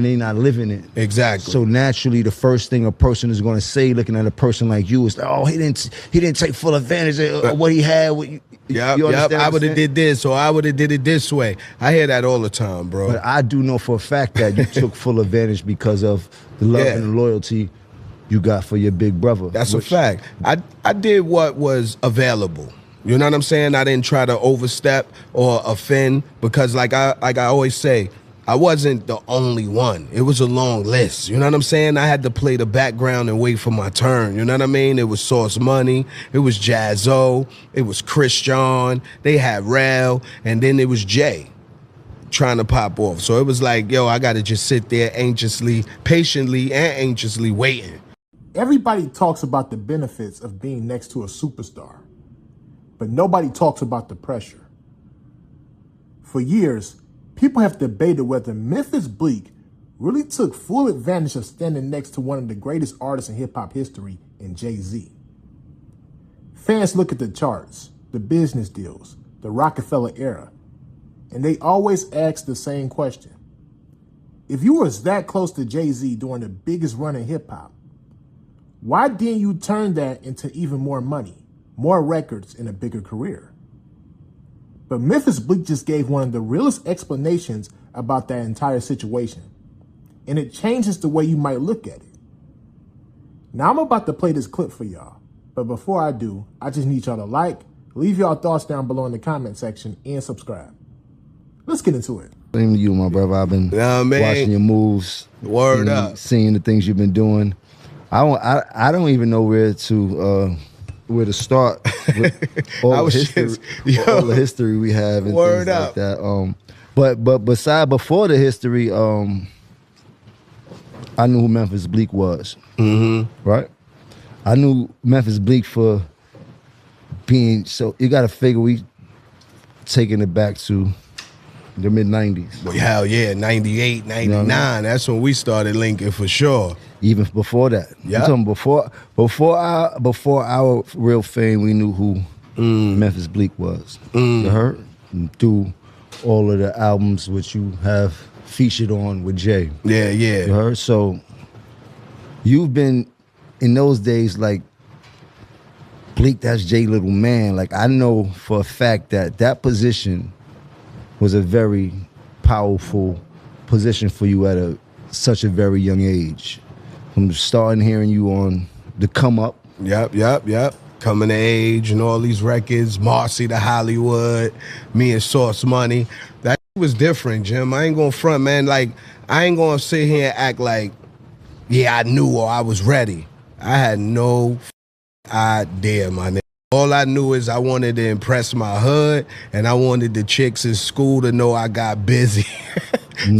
they not living it. Exactly. So naturally, the first thing a person is going to say, looking at a person like you, is, "Oh, he didn't take full advantage of what he had." Yep. I would have did this, or I would have did it this way. I hear that all the time, bro. But I do know for a fact that you took full advantage because of the love and the loyalty you got for your big brother. That's a fact. I did what was available. You know what I'm saying? I didn't try to overstep or offend because, like I always say, I wasn't the only one. It was a long list. You know what I'm saying? I had to play the background and wait for my turn. You know what I mean? It was Sauce Money. It was Jazzo. It was Christian. They had Rel. And then it was Jay trying to pop off. So it was like, yo, I got to just sit there patiently and anxiously waiting. Everybody talks about the benefits of being next to a superstar, but nobody talks about the pressure. For years, people have debated whether Memphis Bleek really took full advantage of standing next to one of the greatest artists in hip-hop history in Jay-Z. Fans look at the charts, the business deals, the Rockefeller era, and they always ask the same question. If you were that close to Jay-Z during the biggest run in hip-hop, why didn't you turn that into even more money, more records, and a bigger career? But Memphis Bleek just gave one of the realest explanations about that entire situation. And it changes the way you might look at it. Now I'm about to play this clip for y'all. But before I do, I just need y'all to like, leave y'all thoughts down below in the comment section, and subscribe. Let's get into it. Same to you, my brother. I've been watching your moves. Word up. Seeing the things you've been doing. I don't even know where to start with all the history we have and Word things up. like that. But before the history, I knew who Memphis Bleek was. Right? I knew Memphis Bleek for being, so you gotta figure we taking it back to the mid-90s. Well, hell yeah, 98, 99, you know what I mean? That's when we started linking for sure. Even before that. Yeah. I'm talking before our real fame, we knew who Memphis Bleek was. You heard? And through all of the albums which you have featured on with Jay. Yeah. You heard? So you've been, in those days, like, Bleek, that's Jay Little Man. Like, I know for a fact that position was a very powerful position for you at such a very young age. From starting hearing you on the come up. Yep. Coming of age and all these records, Marcy to Hollywood, me and Sauce Money. That was different, Jim. I ain't gonna front, man. Like, I ain't gonna sit here and act like, yeah, I knew or I was ready. I had no idea, my nigga. All I knew is I wanted to impress my hood, and I wanted the chicks in school to know I got busy.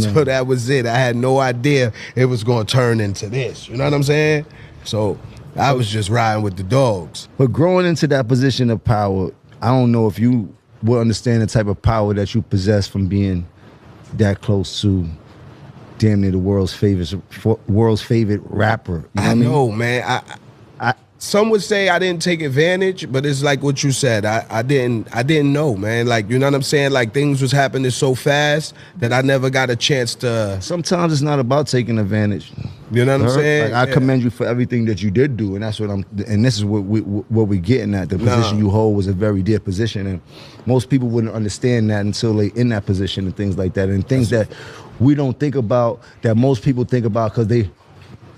So that was it. I had no idea it was going to turn into this. You know what I'm saying? So I was just riding with the dogs. But growing into that position of power, I don't know if you will understand the type of power that you possess from being that close to damn near the world's favorite rapper. You know I know, man. Some would say I didn't take advantage, but it's like what you said. I didn't know, man. Like, you know what I'm saying? Like, things was happening so fast that I never got a chance to. Sometimes it's not about taking advantage. You know what I'm saying? Like, I commend you for everything that you did do, and that's what and this is what we're getting at. The position you hold was a very dear position, and most people wouldn't understand that until they in that position and things like that, and things that we don't think about that most people think about because they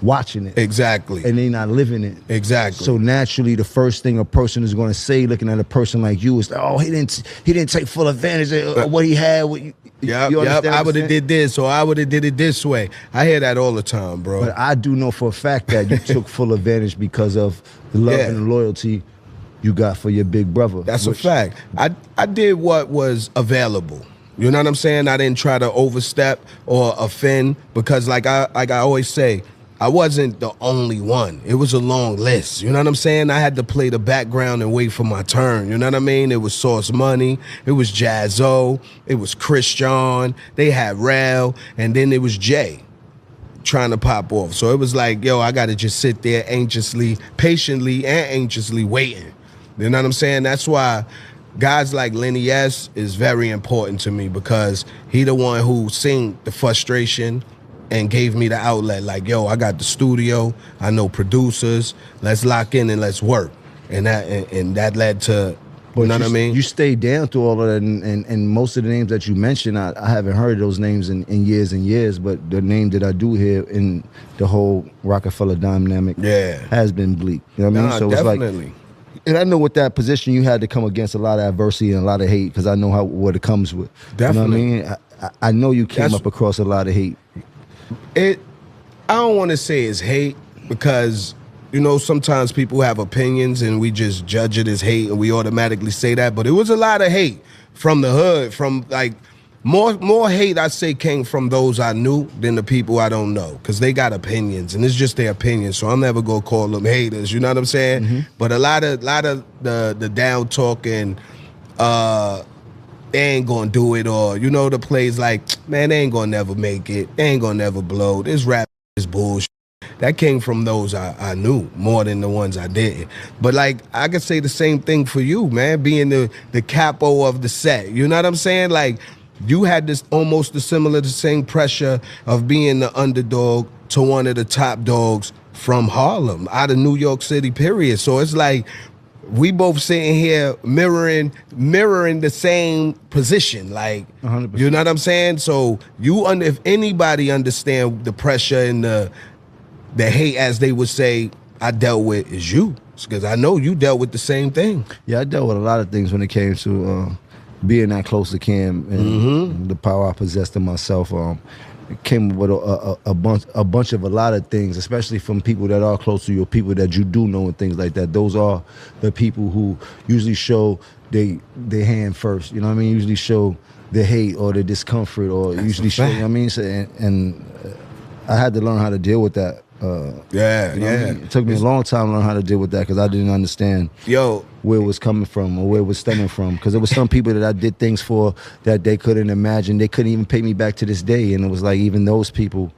watching it. Exactly. And they not living it. Exactly. So naturally, the first thing a person is going to say, looking at a person like you, is, "Oh, he didn't take full advantage of what he had." Yep. I would have did this, or I would have did it this way. I hear that all the time, bro. But I do know for a fact that you took full advantage because of the love and the loyalty you got for your big brother. That's a fact. I did what was available. You know what I'm saying? I didn't try to overstep or offend because, like I always say, I wasn't the only one. It was a long list. You know what I'm saying? I had to play the background and wait for my turn. You know what I mean? It was Sauce Money. It was Jazzo. It was Christian. They had Rel. And then it was Jay trying to pop off. So it was like, yo, I got to just sit there patiently and anxiously waiting. You know what I'm saying? That's why guys like Lenny S is very important to me because he the one who seen the frustration, and gave me the outlet. Like, yo, I got the studio, I know producers, let's lock in and let's work. And that led to, But you know what I mean? You stayed down through all of that, and most of the names that you mentioned, I haven't heard those names in years and years, but the name that I do hear in the whole Rockefeller dynamic has been Bleek. You know what I mean? So definitely. it's like, and I know with that position, you had to come against a lot of adversity and a lot of hate, because I know what it comes with. Definitely. You know what I mean? I know you came up across a lot of hate. I don't want to say it's hate, because you know, sometimes people have opinions and we just judge it as hate and we automatically say that. But it was a lot of hate from the hood, from like more hate, I say, came from those I knew than the people I don't know, because they got opinions and it's just their opinion. So I'm never gonna call them haters. You know what I'm saying? Mm-hmm. But a lot of the down talking, they ain't gonna do it, or you know, the plays like, man, they ain't gonna never make it. They ain't gonna never blow. This rap is bullshit. That came from those I knew more than the ones I didn't. But like, I could say the same thing for you, man, being the capo of the set. You know what I'm saying? Like, you had this almost the same pressure of being the underdog to one of the top dogs from Harlem, out of New York City, period. So it's like, we both sitting here mirroring the same position, like 100%. You know what I'm saying? So if anybody understand the pressure and the hate, as they would say, I dealt with, is you, because I know you dealt with the same thing. Yeah, I dealt with a lot of things when it came to being that close to Cam and the power I possessed in myself. It came with a bunch of a lot of things, especially from people that are close to you, or people that you do know and things like that. Those are the people who usually show their hand first. You know what I mean? Usually show the hate or the discomfort, or usually show. You know what I mean? So, and I had to learn how to deal with that. I mean? It took me a long time to learn how to deal with that, because I didn't understand where it was coming from or where it was stemming from. Because there was some people that I did things for that they couldn't imagine. They couldn't even pay me back to this day. And it was like, even those people.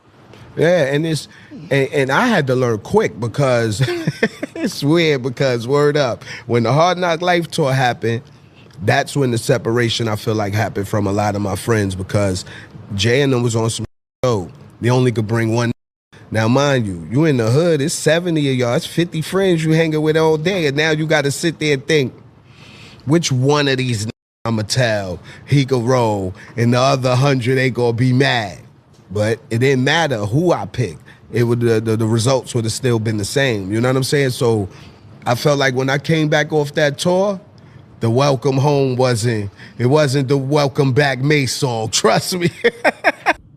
Yeah, and I had to learn quick, because it's weird, because word up, when the Hard Knock Life tour happened, that's when the separation, I feel like, happened from a lot of my friends, because Jay and them was on some show. They only could bring one. Now, mind you, you in the hood, it's 70 of y'all, it's 50 friends you hanging with all day, and now you got to sit there and think, which one of these I'ma tell he could roll, and the other 100 ain't gonna be mad. But it didn't matter who I picked. It would the results would have still been the same. You know what I'm saying? So I felt like when I came back off that tour, the welcome home wasn't the welcome back May song. Trust me.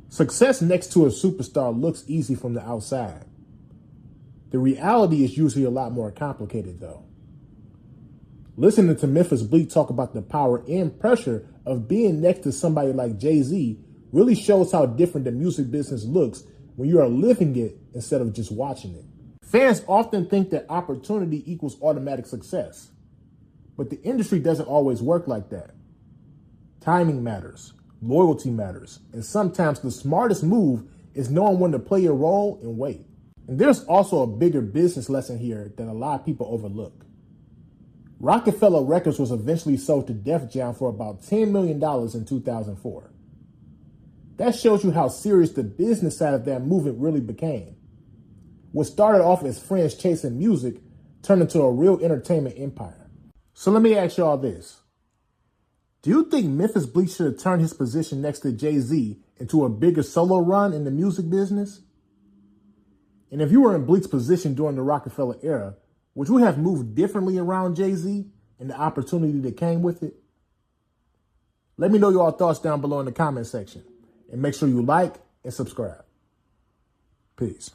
Success next to a superstar looks easy from the outside. The reality is usually a lot more complicated, though. Listening to Memphis Bleek talk about the power and pressure of being next to somebody like Jay-Z really shows how different the music business looks when you are living it instead of just watching it. Fans often think that opportunity equals automatic success, but the industry doesn't always work like that. Timing matters. Loyalty matters, and sometimes the smartest move is knowing when to play your role and wait. And there's also a bigger business lesson here that a lot of people overlook. Rockefeller Records was eventually sold to Def Jam for about $10 million in 2004. That shows you how serious the business side of that movement really became. What started off as friends chasing music turned into a real entertainment empire. So let me ask y'all this. Do you think Memphis Bleek should have turned his position next to Jay-Z into a bigger solo run in the music business? And if you were in Bleek's position during the Rockefeller era, would you have moved differently around Jay-Z and the opportunity that came with it? Let me know your thoughts down below in the comment section. And make sure you like and subscribe. Peace.